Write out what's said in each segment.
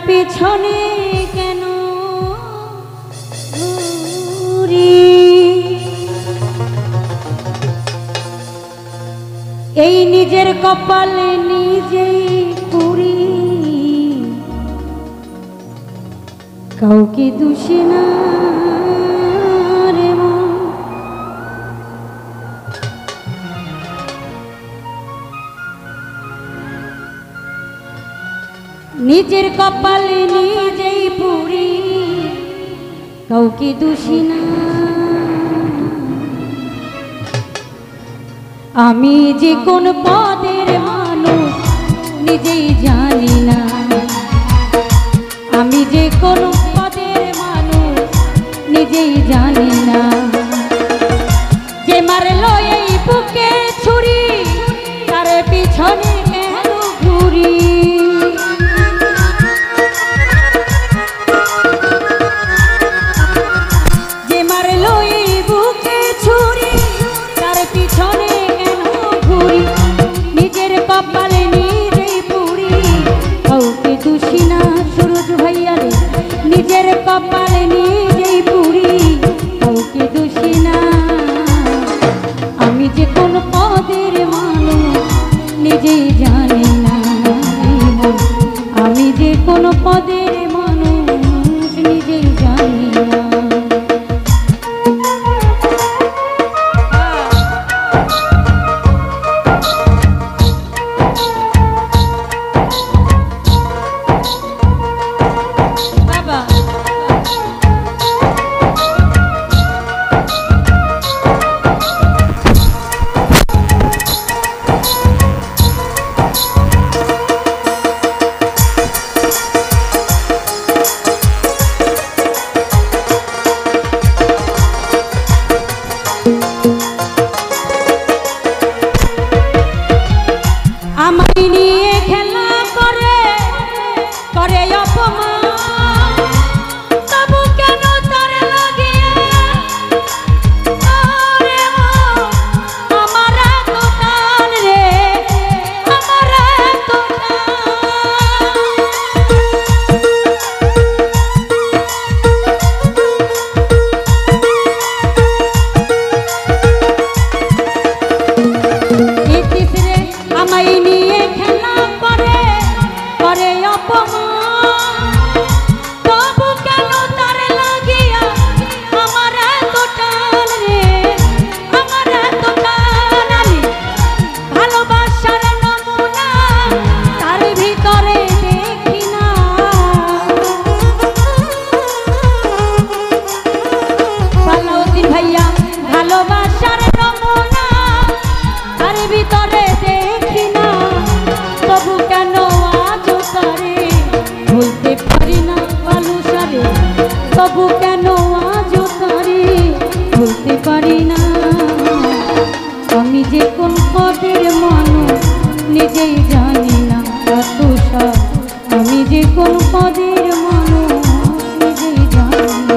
পিছনে কেন ঘুরি, এই নিজের কপালে নিজেই পুরি, কাউকে দোষী না রে মন। নিজের কপালে নিজেই পুরি, কাউকে দোষী না। আমি যে কোন পদের মানুষ নিজেই জানি না, আমি যে কোন পদের মানুষ নিজেই জানি না। যে মারলো এই বুকে ছুরি, তার পিছনে কেন ঘুরি, যে মারলো এই বুকে ছুরি, তার পিছনে কেন ঘুরি। নিজের কপালে নিজেই পুরি, কাউকে দোষী না। সুরজ ভাইয়া রে, নিজের কপালে নিজেই পুরি, কাউকে দোষী না। আমি যে কোন পদের মানুষ নিজেই জানি না, আমি যে কোন পদের মানুষ নিজেই জানি না। আমায় নিয়ে খেলা করে করে অপমান, তবু কেন তার লাগে আমার এত টান রে, আমার এত আমায় নিয়ে খেলা করে করে অপমান, তবু কেন তার লাগিয়া আমার এত টান রে, আমার এত টান। আমি ভালোবাসার নমুনা তার ভিতরে দেখি না, সালাউদ্দিন ভাইয়া ভালোবাসার নমুনা তার ভিতরে দেখি না। তবু কেন আজ তারে ভুলতে পারি না ভালোসারে, তবু কেন আজ তারে ভুলতে পারি না। আমি যে কোন পদের মানুষ নিজেই জানি না, আমি যে কোন পদের মানুষ নিজেই জানি না।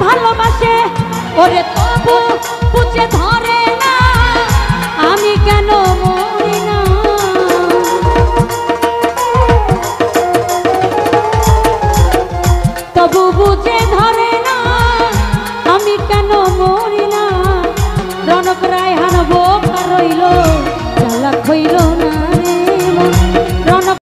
ভালোবাসে ওরে তবু বুঝে ধরে না আমি কেন